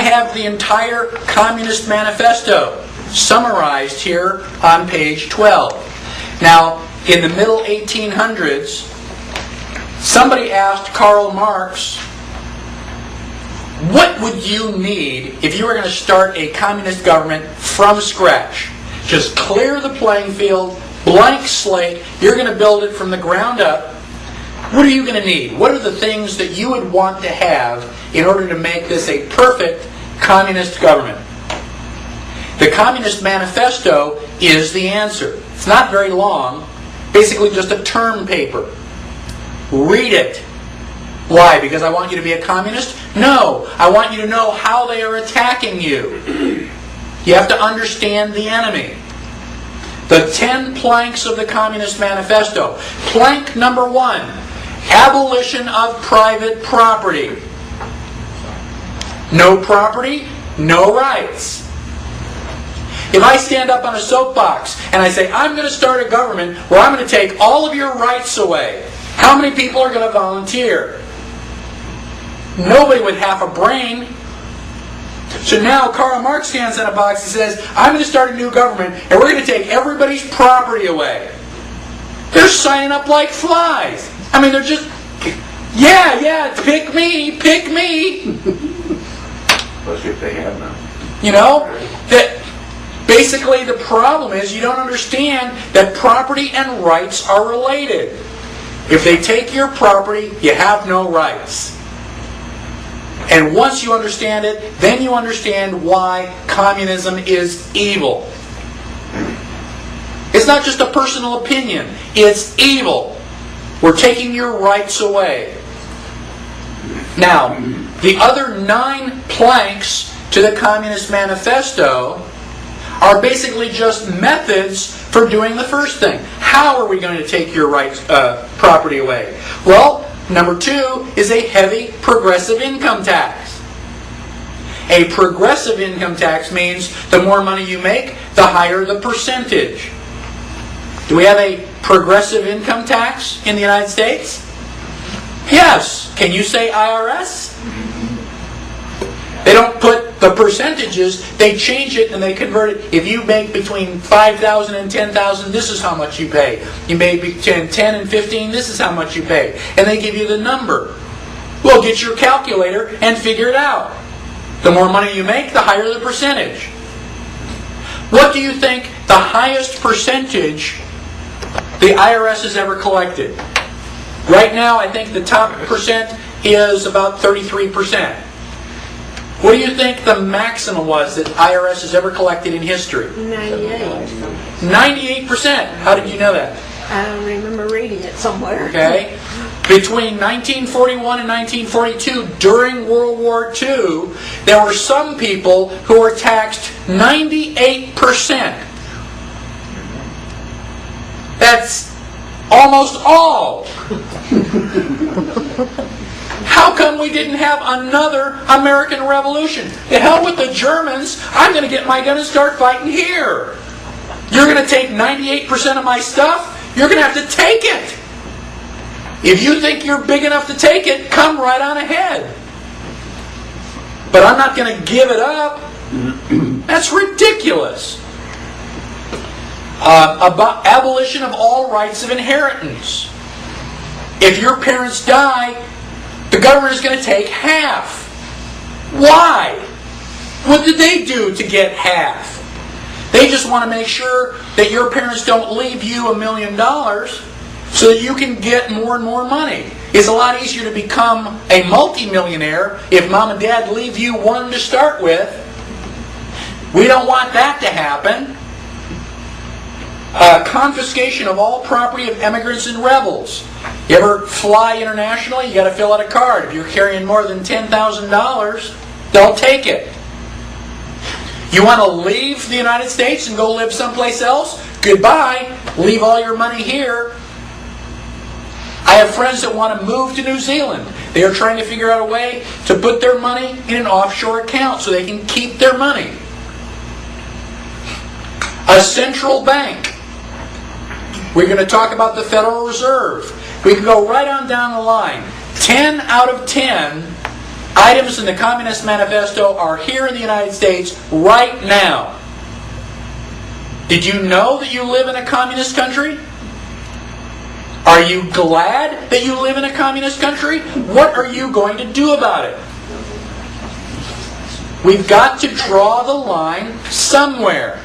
have the entire Communist Manifesto summarized here on page 12. Now, in the middle 1800s, somebody asked Karl Marx, what would you need if you were going to start a communist government from scratch? Just clear the playing field, blank slate, you're going to build it from the ground up. What are you going to need? What are the things that you would want to have in order to make this a perfect communist government? The Communist Manifesto is the answer. It's not very long, basically just a term paper. Read it. Why? Because I want you to be a communist? No. I want you to know how they are attacking you. You have to understand the enemy. The 10 planks of the Communist Manifesto. Plank number 1, abolition of private property. No property, no rights. If I stand up on a soapbox and I say, I'm going to start a government where I'm going to take all of your rights away, how many people are going to volunteer? Nobody with half a brain. So now Karl Marx stands on a box and says, I'm going to start a new government and we're going to take everybody's property away. They're signing up like flies. I mean, they're just, yeah, pick me. Especially if they have none. You know, that basically the problem is you don't understand that property and rights are related. If they take your property, you have no rights. And once you understand it, then you understand why communism is evil. It's not just a personal opinion. It's evil. We're taking your rights away. Now, the other 9 planks to the Communist Manifesto are basically just methods for doing the first thing. How are we going to take your rights, property away? Well, number 2 is a heavy progressive income tax. A progressive income tax means the more money you make, the higher the percentage. Do we have a progressive income tax in the United States? Yes. Can you say IRS? They don't put the percentages, they change it and they convert it. If you make between $5,000 and $10,000, this is how much you pay. You make between $10,000 and $15,000, this is how much you pay. And they give you the number. Well, get your calculator and figure it out. The more money you make, the higher the percentage. What do you think the highest percentage the IRS has ever collected? Right now, I think the top percent is about 33%. What do you think the maximum was that IRS has ever collected in history? 98. 98%. How did you know that? I remember reading it somewhere. Okay. Between 1941 and 1942, during World War II, there were some people who were taxed 98%. That's almost all. How come we didn't have another American Revolution? The hell with the Germans. I'm going to get my gun and start fighting here. You're going to take 98% of my stuff? You're going to have to take it. If you think you're big enough to take it, come right on ahead. But I'm not going to give it up. That's ridiculous. About abolition of all rights of inheritance. If your parents die, the government is going to take half. Why? What did they do to get half? They just want to make sure that your parents don't leave you $1 million so that you can get more and more money. It's a lot easier to become a multimillionaire if mom and dad leave you $1 to start with. We don't want that to happen. Confiscation of all property of immigrants and rebels. You ever fly internationally? You got to fill out a card. If you're carrying more than $10,000, they'll take it. You want to leave the United States and go live someplace else? Goodbye. Leave all your money here. I have friends that want to move to New Zealand. They are trying to figure out a way to put their money in an offshore account so they can keep their money. A central bank. We're going to talk about the Federal Reserve. We can go right on down the line. 10 out of 10 items in the Communist Manifesto are here in the United States right now. Did you know that you live in a communist country? Are you glad that you live in a communist country? What are you going to do about it? We've got to draw the line somewhere.